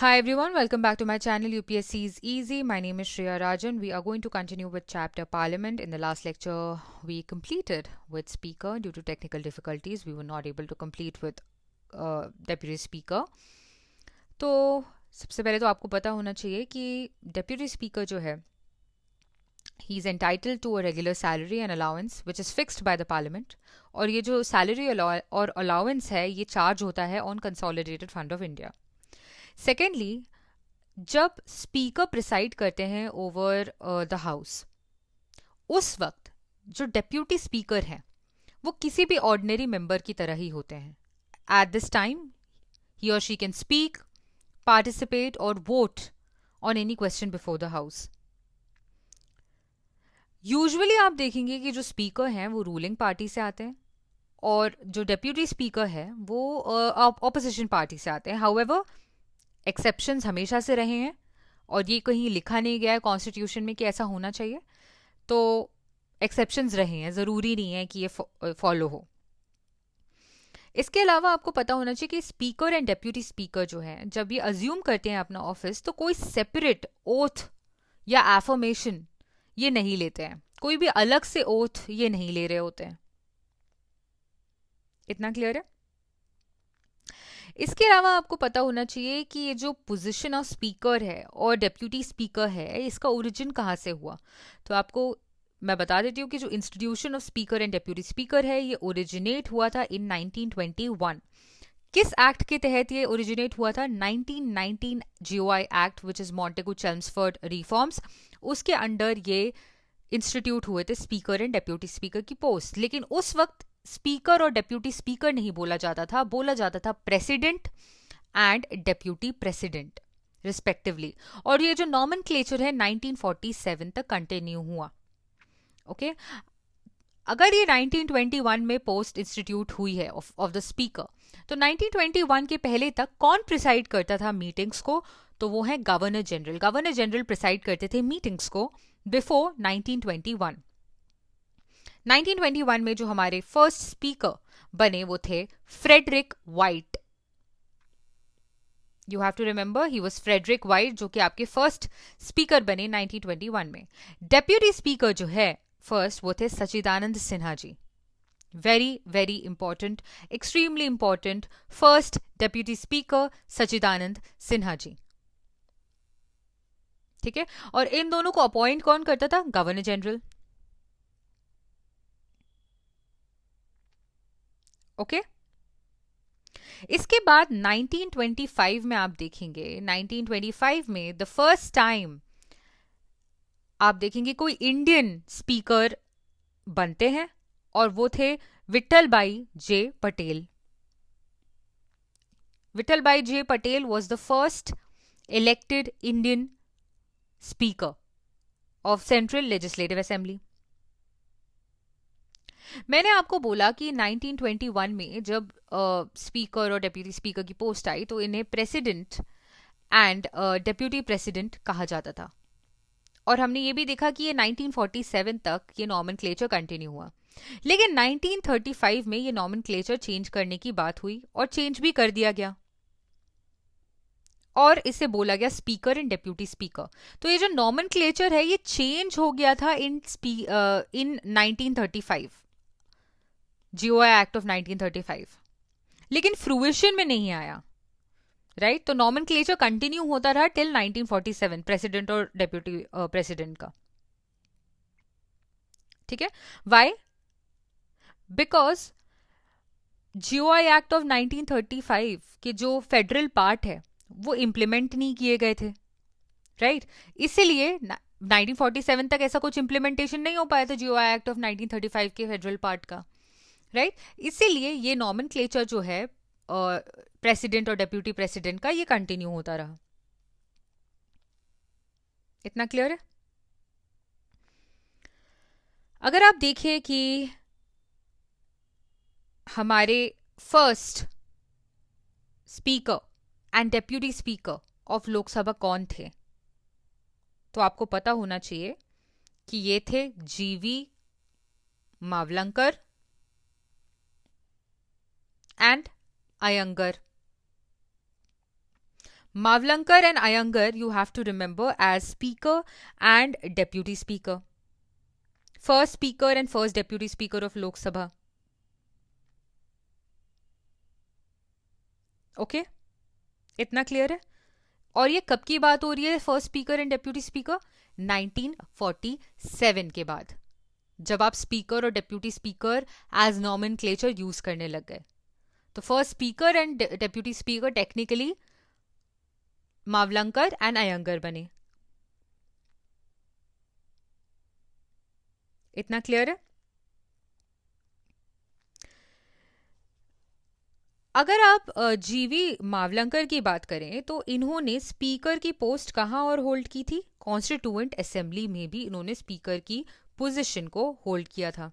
Hi everyone, welcome back to my channel UPSC is Easy. My name is Shreya Rajan. We are going to continue with chapter Parliament. In the last lecture, we completed with Speaker. Due to technical difficulties, we were not able to complete with Deputy Speaker. तो सबसे पहले तो आपको पता होना चाहिए कि Deputy Speaker जो है, he is entitled to a regular salary and allowance which is fixed by the Parliament. और ये जो salary और allowance है, ये charge होता है on Consolidated Fund of India. Secondly, जब स्पीकर प्रिसाइड करते हैं ओवर द हाउस, उस वक्त जो डेप्यूटी स्पीकर हैं वो किसी भी ऑर्डिनरी मेंबर की तरह ही होते हैं. एट दिस टाइम ही और शी कैन स्पीक, पार्टिसिपेट और vote on any question before the house. Usually आप देखेंगे कि जो स्पीकर हैं वो रूलिंग पार्टी से आते हैं और जो डेप्यूटी स्पीकर है वो ऑपोजिशन पार्टी से आते हैं. हाउएवर, एक्सेप्शंस हमेशा से रहे हैं और ये कहीं लिखा नहीं गया है कॉन्स्टिट्यूशन में कि ऐसा होना चाहिए. तो एक्सेप्शंस रहे हैं, ज़रूरी नहीं है कि ये फॉलो हो. इसके अलावा आपको पता होना चाहिए कि स्पीकर एंड डेप्यूटी स्पीकर जो है, जब ये अज्यूम करते हैं अपना ऑफिस, तो कोई सेपरेट ओथ या एफर्मेशन ये नहीं लेते हैं. कोई भी अलग से ओथ ये नहीं ले रहे होते हैं. इतना क्लियर है? इसके अलावा आपको पता होना चाहिए कि ये जो पोजीशन ऑफ स्पीकर है और डेप्यूटी स्पीकर है, इसका ओरिजिन कहाँ से हुआ. तो आपको मैं बता देती हूँ कि जो institution of speaker and deputy speaker है, ये ओरिजिनेट हुआ था इन 1921. किस एक्ट के तहत ये ओरिजिनेट हुआ था? 1919 GOI act, which is Montagu Chelmsford reforms. उसके अंडर ये इंस्टीट्यूट हुए थे स्पीकर एंड डेप्यूटी स्पीकर की पोस्ट. लेकिन उस वक्त स्पीकर और डेप्यूटी स्पीकर नहीं बोला जाता था, बोला जाता था president and deputy president respectively. और ये जो नॉमेनक्लेचर है 1947 तक कंटिन्यू हुआ. ओके अगर ये 1921 में पोस्ट इंस्टीट्यूट हुई है ऑफ द स्पीकर, तो 1921 के पहले तक कौन प्रिसाइड करता था मीटिंग्स को? तो वो है governor general. Governor general preside करते थे मीटिंग्स को बिफोर 1921. 1921 में जो हमारे फर्स्ट स्पीकर बने वो थे Frederick White. You have to remember, he was Frederick White, जो कि आपके फर्स्ट स्पीकर बने 1921 में. डेप्यूटी स्पीकर जो है फर्स्ट, वो थे Sachchidanand Sinha ji. Very very important, extremely important. First deputy speaker Sachchidanand Sinha ji. ठीक है. और इन दोनों को अपॉइंट कौन करता था? Governor general. ओके इसके बाद 1925 में आप देखेंगे, 1925 में द फर्स्ट टाइम आप देखेंगे कोई इंडियन स्पीकर बनते हैं और वो थे विट्ठल भाई J Patel. Vithalbhai J Patel was the first elected Indian speaker of central legislative assembly. मैंने आपको बोला कि 1921 में जब स्पीकर और डेप्यूटी स्पीकर की पोस्ट आई तो इन्हें प्रेसिडेंट एंड डेप्यूटी प्रेसिडेंट कहा जाता था. और हमने ये भी देखा कि ये 1947 तक ये नॉमेनक्लेचर कंटिन्यू हुआ. लेकिन 1935 में ये नॉमेनक्लेचर चेंज करने की बात हुई और चेंज भी कर दिया गया और इसे बोला गया स्पीकर एंड डेप्यूटी स्पीकर. तो ये जो नॉमेनक्लेचर है ये चेंज हो गया था इन 1935, GOI एक्ट ऑफ 1935. लेकिन फ्रूइशन में नहीं आया. राइट तो नॉमेनक्लेचर कंटिन्यू होता रहा टिल 1947, प्रेसिडेंट और डेप्यूटी प्रेसिडेंट का. ठीक है. Why? Because GOI act of 1935 के जो फेडरल पार्ट है वो इम्प्लीमेंट नहीं किए गए थे. राइट इसीलिए 1947 तक ऐसा कुछ इम्प्लीमेंटेशन नहीं हो पाया था GOI एक्ट ऑफ 1935 के फेडरल पार्ट का. राइट इसीलिए ये नॉमेनक्लेचर जो है प्रेसिडेंट और डेप्यूटी प्रेसिडेंट का ये कंटिन्यू होता रहा. इतना क्लियर है? अगर आप देखें कि हमारे first speaker and deputy speaker of Lok Sabha कौन थे, तो आपको पता होना चाहिए कि ये थे GV Mavalankar and Iyengar. Mavlankar and Iyengar you have to remember as speaker and deputy speaker. First speaker and first deputy speaker of Lok Sabha. Okay? इतना क्लियर है? और ये कब की बात हो रही है first speaker and deputy speaker? 1947 के बाद, जब आप स्पीकर और deputy speaker as nomenclature use करने लग गए. तो first speaker and deputy speaker technically Mavalankar and Iyengar बने. इतना क्लियर है? अगर आप जीवी मावलंकर की बात करें तो इन्होंने स्पीकर की पोस्ट कहां और होल्ड की थी? कॉन्स्टिट्यूएंट असेंबली में भी इन्होंने स्पीकर की पोजीशन को होल्ड किया था.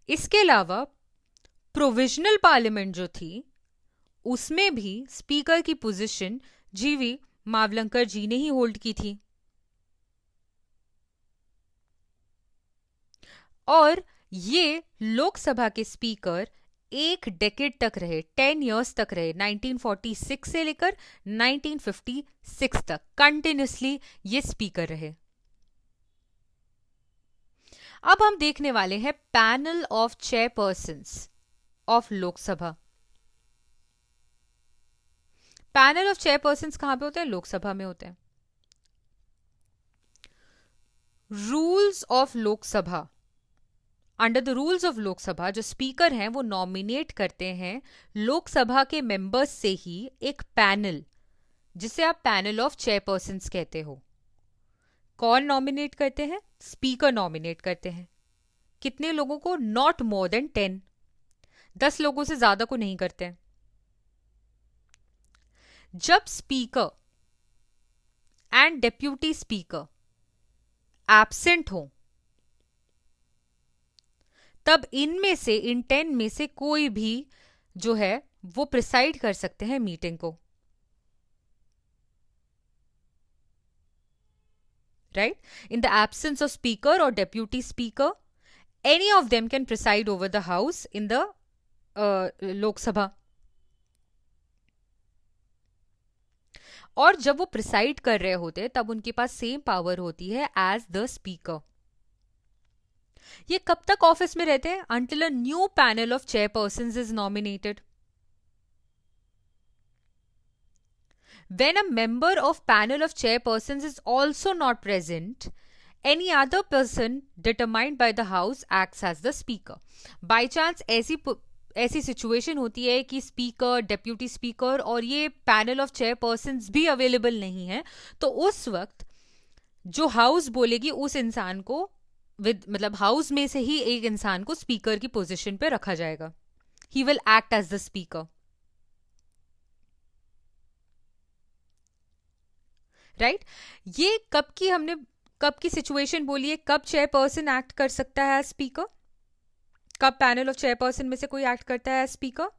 इसके अलावा प्रोविजनल पार्लियामेंट जो थी उसमें भी स्पीकर की पोजीशन जीवी मावलंकर जी ने ही होल्ड की थी. और ये लोकसभा के स्पीकर एक डेकेड तक रहे, 10 इयर्स तक रहे, 1946 से लेकर 1956 तक कंटिन्यूसली ये स्पीकर रहे. अब हम देखने वाले हैं panel of chairpersons of Lok Sabha. Panel of chairpersons कहां पे होते हैं? लोकसभा में होते हैं. Rules of Lok Sabha, under the rules of Lok Sabha जो स्पीकर हैं वो नॉमिनेट करते हैं लोकसभा के मेंबर्स से ही एक पैनल, जिसे आप पैनल ऑफ चेयरपर्सन्स कहते हो. कौन नॉमिनेट करते हैं? स्पीकर नॉमिनेट करते हैं. कितने लोगों को? Not more than 10. 10 लोगों से ज्यादा को नहीं करते हैं. जब speaker and deputy speaker absent हो तब इनमें से, इन 10 में से कोई भी जो है वो प्रिसाइड कर सकते हैं मीटिंग को. Right? In the absence of speaker और deputy speaker, any of them can preside over the house in the Lok Sabha. और जब वो प्रिसाइड कर रहे होते तब उनके पास सेम पावर होती है एज द स्पीकर. ये कब तक ऑफिस में रहते हैं? Until a new panel of chairpersons is nominated. When a member of panel of chairpersons is also not present, any other person determined by the house acts as the speaker. By chance ऐसी situation होती है कि speaker, deputy speaker और ये panel of chairpersons भी available नहीं है, तो उस वक्त जो हाउस बोलेगी उस इंसान को मतलब हाउस में से ही एक इंसान को स्पीकर की पोजीशन पे रखा जाएगा. He will act as the speaker. Right? ये कब की सिचुएशन बोली है? कब चेयरपर्सन एक्ट कर सकता है एज स्पीकर? कब पैनल ऑफ चेयरपर्सन में से कोई एक्ट करता है एज स्पीकर?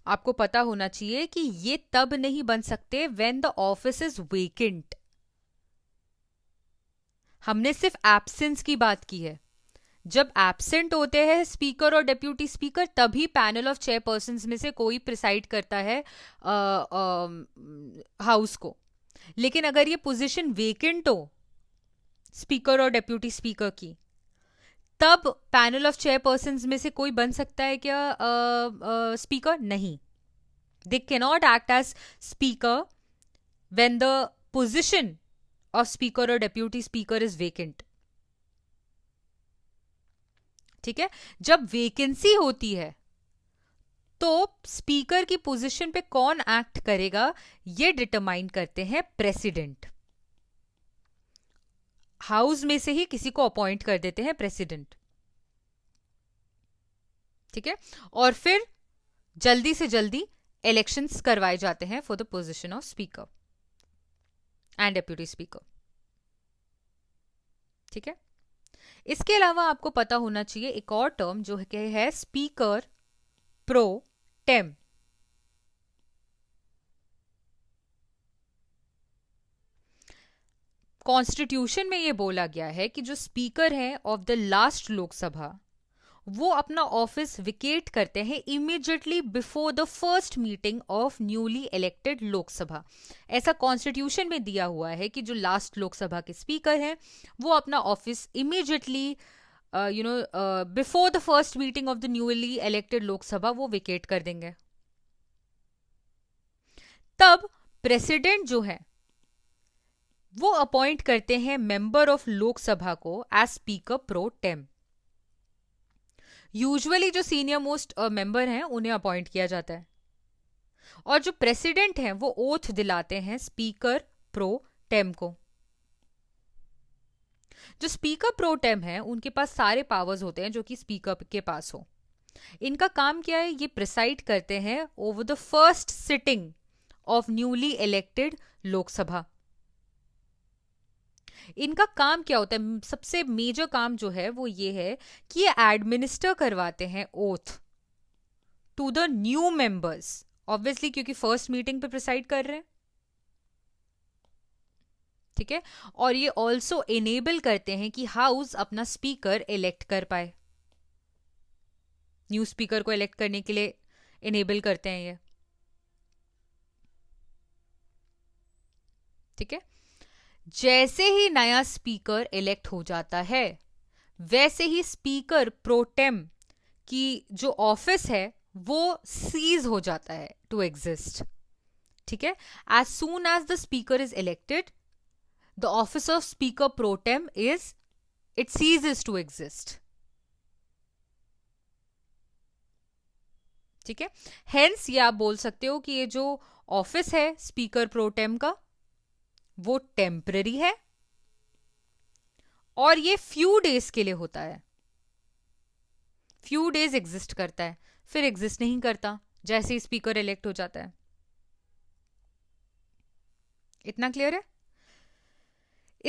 आपको पता होना चाहिए कि ये तब नहीं बन सकते when the office is vacant. हमने सिर्फ एब्सेंस की बात की है. जब एब्सेंट होते हैं स्पीकर और डेप्यूटी स्पीकर तभी पैनल ऑफ चेयरपर्सन्स में से कोई प्रिसाइड करता है हाउस को. लेकिन अगर ये पोजीशन वेकेंट हो स्पीकर और डेप्यूटी स्पीकर की, तब पैनल ऑफ चेयरपर्सन्स में से कोई बन सकता है क्या स्पीकर? नहीं. They cannot act as speaker when the position of speaker और डेप्यूटी स्पीकर इज वेकेंट. ठीक है? जब वेकेंसी होती है तो स्पीकर की पोजीशन पे कौन एक्ट करेगा ये डिटरमाइन करते हैं प्रेसिडेंट. हाउस में से ही किसी को अपॉइंट कर देते हैं प्रेसिडेंट. ठीक है? और फिर जल्दी से जल्दी इलेक्शंस करवाए जाते हैं for the position of speaker and deputy speaker. ठीक है? इसके अलावा आपको पता होना चाहिए एक और टर्म जो है स्पीकर प्रो टेम. कॉन्स्टिट्यूशन में यह बोला गया है कि जो स्पीकर है ऑफ द लास्ट लोकसभा वो अपना ऑफिस विकेट करते हैं immediately before the first meeting of newly elected Lok Sabha. ऐसा कॉन्स्टिट्यूशन में दिया हुआ है कि जो लास्ट लोकसभा के स्पीकर हैं वो अपना office immediately before the first meeting of the newly elected Lok Sabha वो विकेट कर देंगे। तब प्रेसिडेंट जो है वो अपॉइंट करते हैं मेंबर ऑफ लोकसभा को as speaker pro tem. Usually जो सीनियर मोस्ट मेंबर हैं उन्हें अपॉइंट किया जाता है, और जो प्रेसिडेंट हैं वो ओथ दिलाते हैं स्पीकर प्रो टेम को। जो स्पीकर प्रो टेम है उनके पास सारे पावर्स होते हैं जो कि स्पीकर के पास हो। इनका काम क्या है, ये प्रिसाइड करते हैं over the first sitting of newly elected Lok Sabha. इनका काम क्या होता है, सबसे मेजर काम जो है वो ये है कि ये एडमिनिस्टर करवाते हैं oath to the new members, obviously क्योंकि फर्स्ट मीटिंग पे प्रिसाइड कर रहे हैं, ठीक है। और ये ऑल्सो इनेबल करते हैं कि हाउस अपना स्पीकर इलेक्ट कर पाए, न्यू स्पीकर को इलेक्ट करने के लिए इनेबल करते हैं ये, ठीक है। जैसे ही नया स्पीकर इलेक्ट हो जाता है वैसे ही स्पीकर प्रोटेम की जो ऑफिस है वो सीज हो जाता है टू एग्जिस्ट, ठीक है। As soon as the speaker is elected the office of speaker pro tem it ceases to exist, ठीक है। हेंस ये आप बोल सकते हो कि ये जो ऑफिस है स्पीकर प्रोटेम का वो टेम्पररी है और ये फ्यू डेज के लिए होता है, फ्यू डेज एग्जिस्ट करता है, फिर एग्जिस्ट नहीं करता जैसे ही स्पीकर इलेक्ट हो जाता है। इतना क्लियर है?